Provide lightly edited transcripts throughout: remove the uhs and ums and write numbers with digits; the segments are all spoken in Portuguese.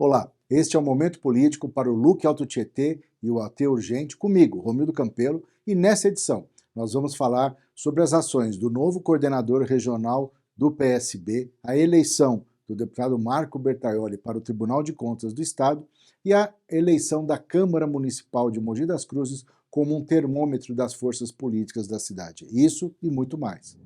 Olá, este é o Momento Político para o Look Alto Tietê e o AT Urgente, comigo, Romildo Campelo, e nessa edição nós vamos falar sobre as ações do novo coordenador regional do PSB, a eleição do deputado Marco Bertaioli para o Tribunal de Contas do Estado e a eleição da Câmara Municipal de Mogi das Cruzes como um termômetro das forças políticas da cidade. Isso e muito mais.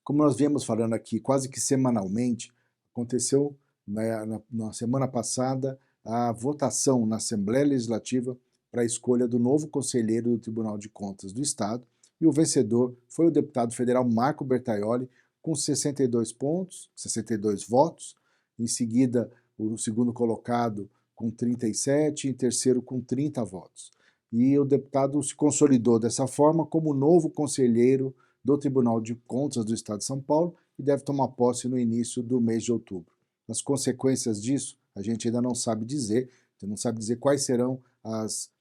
Como nós viemos falando aqui quase que semanalmente, aconteceu na semana passada a votação na Assembleia Legislativa para a escolha do novo conselheiro do Tribunal de Contas do Estado, e o vencedor foi o deputado federal Marco Bertaioli, com 62 pontos, 62 votos, em seguida o segundo colocado com 37 e em terceiro com 30 votos. E o deputado se consolidou dessa forma como novo conselheiro do Tribunal de Contas do Estado de São Paulo e deve tomar posse no início do mês de outubro. As consequências disso a gente ainda não sabe dizer, não sabe dizer quais serão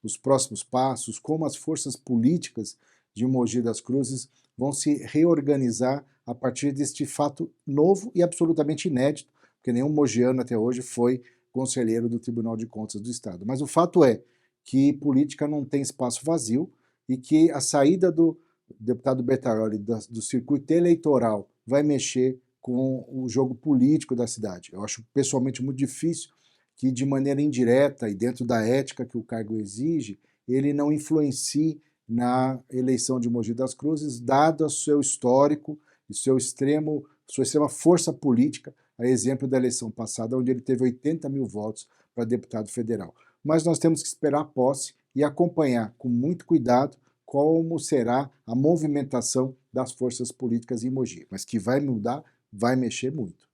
os próximos passos, como as forças políticas de Mogi das Cruzes vão se reorganizar a partir deste fato novo e absolutamente inédito, porque nenhum mogiano até hoje foi conselheiro do Tribunal de Contas do Estado. Mas o fato é que política não tem espaço vazio e que a saída do deputado Bertaioli do circuito eleitoral vai mexer com o jogo político da cidade. Eu acho pessoalmente muito difícil que, de maneira indireta e dentro da ética que o cargo exige, ele não influencie na eleição de Mogi das Cruzes, dado o seu histórico e sua extrema força política, a exemplo da eleição passada, onde ele teve 80 mil votos para deputado federal. Mas nós temos que esperar a posse e acompanhar com muito cuidado como será a movimentação das forças políticas em Mogi. Mas que vai mudar, vai mexer muito.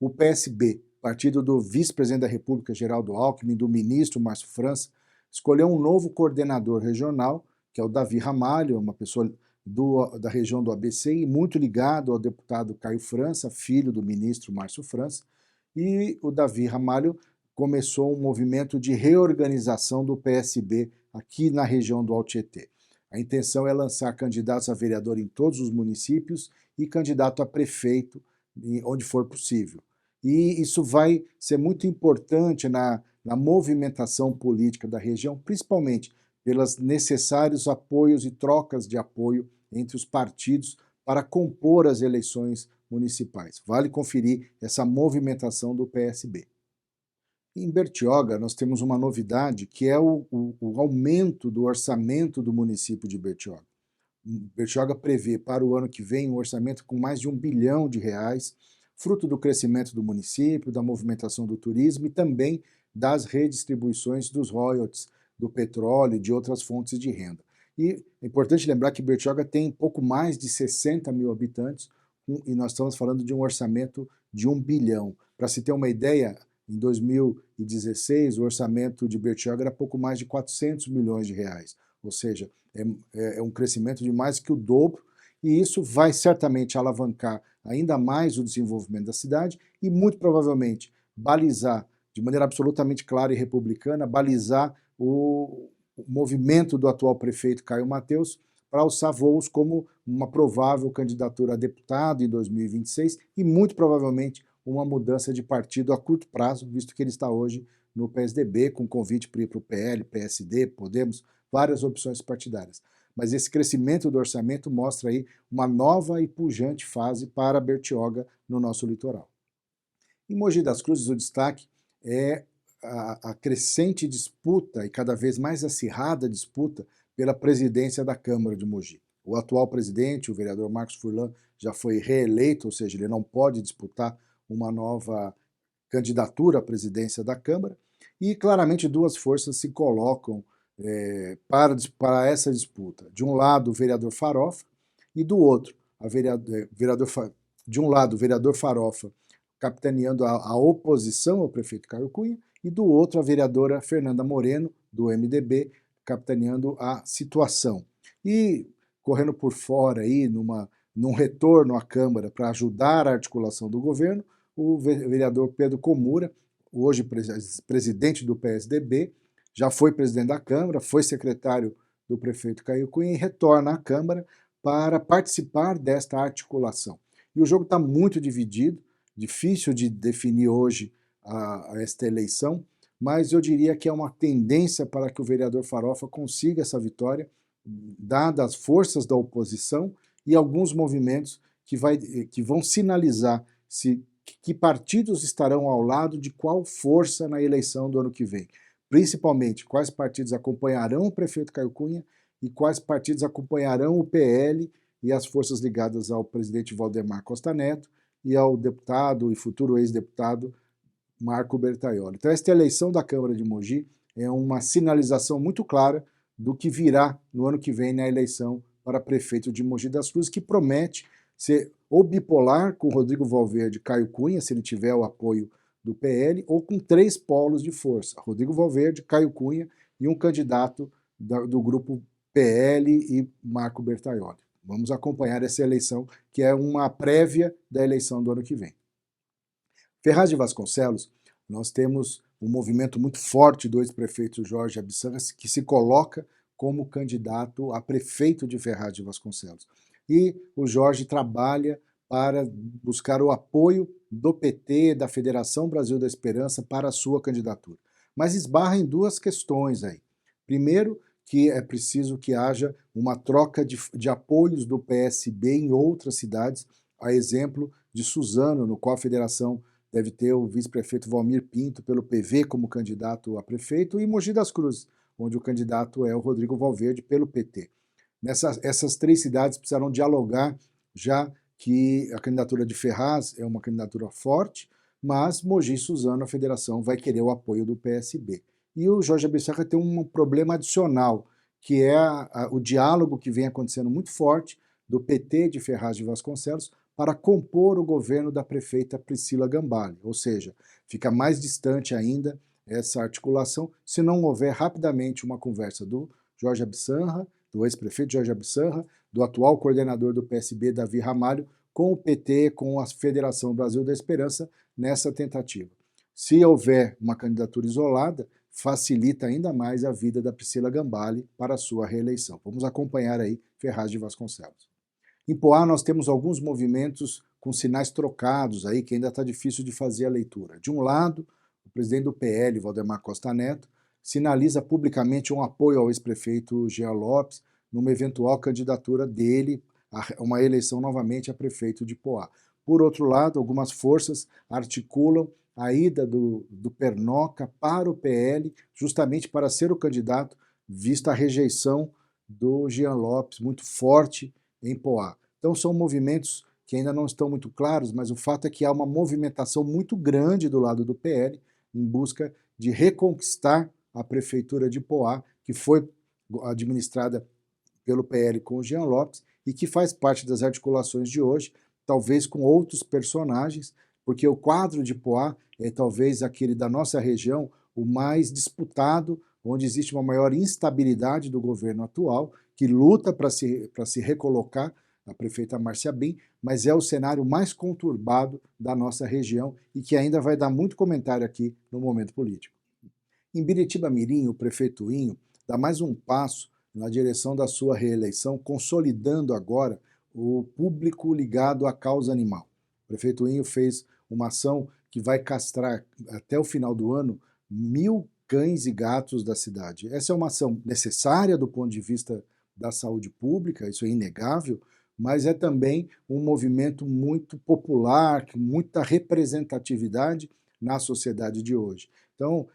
O PSB, partido do vice-presidente da República, Geraldo Alckmin, do ministro Márcio França, escolheu um novo coordenador regional, que é o Davi Ramalho, uma pessoa da região do ABC e muito ligado ao deputado Caio França, filho do ministro Márcio França, e o Davi Ramalho começou um movimento de reorganização do PSB aqui na região do Alto Tietê. A intenção é lançar candidatos a vereador em todos os municípios e candidato a prefeito onde for possível. E isso vai ser muito importante na movimentação política da região, principalmente pelos necessários apoios e trocas de apoio entre os partidos para compor as eleições municipais. Vale conferir essa movimentação do PSB. Em Bertioga, nós temos uma novidade, que é o aumento do orçamento do município de Bertioga. Bertioga prevê para o ano que vem um orçamento com mais de R$1 bilhão, fruto do crescimento do município, da movimentação do turismo e também das redistribuições dos royalties do petróleo e de outras fontes de renda. E é importante lembrar que Bertioga tem pouco mais de 60 mil habitantes e nós estamos falando de um orçamento de R$1 bilhão. Para se ter uma ideia, em 2016, o orçamento de Bertioga era pouco mais de R$400 milhões, ou seja, é um crescimento de mais que o dobro, e isso vai certamente alavancar ainda mais o desenvolvimento da cidade e muito provavelmente balizar, de maneira absolutamente clara e republicana, balizar o movimento do atual prefeito Caio Mateus para alçar voos como uma provável candidatura a deputado em 2026 e muito provavelmente uma mudança de partido a curto prazo, visto que ele está hoje no PSDB, com convite para ir para o PL, PSD, Podemos, várias opções partidárias. Mas esse crescimento do orçamento mostra aí uma nova e pujante fase para Bertioga no nosso litoral. Em Mogi das Cruzes, o destaque é a crescente disputa e cada vez mais acirrada disputa pela presidência da Câmara de Mogi. O atual presidente, o vereador Marcos Furlan, já foi reeleito, ou seja, ele não pode disputar uma nova candidatura à presidência da Câmara, e claramente duas forças se colocam para essa disputa. De um lado, o vereador Farofa, e do outro, de um lado, o vereador Farofa capitaneando a oposição ao prefeito Caio Cunha, e do outro, a vereadora Fernanda Moreno, do MDB, capitaneando a situação. E correndo por fora aí, numa num retorno à Câmara para ajudar a articulação do governo, o vereador Pedro Komura, hoje presidente do PSDB, já foi presidente da Câmara, foi secretário do prefeito Caio Cunha e retorna à Câmara para participar desta articulação. E o jogo está muito dividido, difícil de definir hoje esta eleição, mas eu diria que é uma tendência para que o vereador Farofa consiga essa vitória, dadas as forças da oposição e alguns movimentos que vão sinalizar que partidos estarão ao lado de qual força na eleição do ano que vem. Principalmente, quais partidos acompanharão o prefeito Caio Cunha e quais partidos acompanharão o PL e as forças ligadas ao presidente Valdemar Costa Neto e ao deputado e futuro ex-deputado Marco Bertaioli. Então, esta eleição da Câmara de Mogi é uma sinalização muito clara do que virá no ano que vem na eleição para prefeito de Mogi das Cruzes, que promete ser ou bipolar com Rodrigo Valverde e Caio Cunha, se ele tiver o apoio do PL, ou com 3 polos de força, Rodrigo Valverde, Caio Cunha e um candidato do grupo PL e Marco Bertaioli. Vamos acompanhar essa eleição, que é uma prévia da eleição do ano que vem. Ferraz de Vasconcelos, nós temos um movimento muito forte do ex-prefeito Jorge Abissanha, que se coloca como candidato a prefeito de Ferraz de Vasconcelos. E o Jorge trabalha para buscar o apoio do PT, da Federação Brasil da Esperança, para a sua candidatura. Mas esbarra em 2 questões aí. Primeiro, que é preciso que haja uma troca de apoios do PSB em outras cidades, a exemplo de Suzano, no qual a federação deve ter o vice-prefeito Valmir Pinto pelo PV como candidato a prefeito, e Mogi das Cruzes, onde o candidato é o Rodrigo Valverde pelo PT. Essas 3 cidades precisarão dialogar, já que a candidatura de Ferraz é uma candidatura forte, mas Mogi e Suzano, a federação, vai querer o apoio do PSB. E o Jorge Abissanha tem um problema adicional, que é o diálogo que vem acontecendo muito forte do PT de Ferraz de Vasconcelos para compor o governo da prefeita Priscila Gambale, ou seja, fica mais distante ainda essa articulação se não houver rapidamente uma conversa do Jorge Abissanha, do ex-prefeito Jorge Abissanha, do atual coordenador do PSB, Davi Ramalho, com o PT, com a Federação Brasil da Esperança, nessa tentativa. Se houver uma candidatura isolada, facilita ainda mais a vida da Priscila Gambale para a sua reeleição. Vamos acompanhar aí Ferraz de Vasconcelos. Em Poá nós temos alguns movimentos com sinais trocados aí, que ainda está difícil de fazer a leitura. De um lado, o presidente do PL, Valdemar Costa Neto, sinaliza publicamente um apoio ao ex-prefeito Jean Lopes numa eventual candidatura dele a uma eleição novamente a prefeito de Poá. Por outro lado, algumas forças articulam a ida do Pernoca para o PL, justamente para ser o candidato, vista a rejeição do Jean Lopes, muito forte em Poá. Então são movimentos que ainda não estão muito claros, mas o fato é que há uma movimentação muito grande do lado do PL em busca de reconquistar a prefeitura de Poá, que foi administrada pelo PL com o Jean Lopes e que faz parte das articulações de hoje, talvez com outros personagens, porque o quadro de Poá é talvez aquele da nossa região o mais disputado, onde existe uma maior instabilidade do governo atual, que luta para se recolocar, a prefeita Márcia Bem, mas é o cenário mais conturbado da nossa região e que ainda vai dar muito comentário aqui no Momento Político. Em Biritiba-Mirim, o prefeito Inho dá mais um passo na direção da sua reeleição, consolidando agora o público ligado à causa animal. O prefeito Inho fez uma ação que vai castrar até o final do ano 1.000 cães e gatos da cidade. Essa é uma ação necessária do ponto de vista da saúde pública, isso é inegável, mas é também um movimento muito popular, com muita representatividade na sociedade de hoje. Então,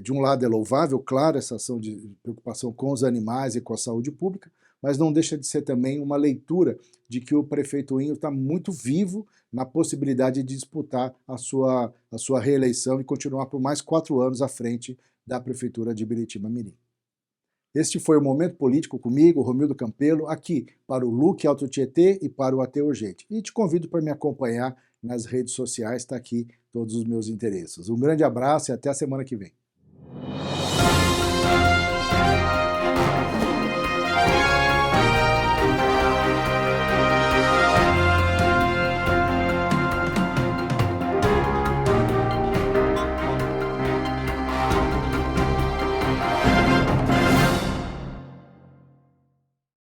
de um lado é louvável, claro, essa ação de preocupação com os animais e com a saúde pública, mas não deixa de ser também uma leitura de que o prefeito Inho está muito vivo na possibilidade de disputar a sua reeleição e continuar por mais 4 anos à frente da prefeitura de Biritiba-Mirim. Este foi o Momento Político comigo, Romildo Campelo, aqui para o Look Alto Tietê e para o AT Urgente. E te convido para me acompanhar nas redes sociais, está aqui todos os meus interesses. Um grande abraço e até a semana que vem.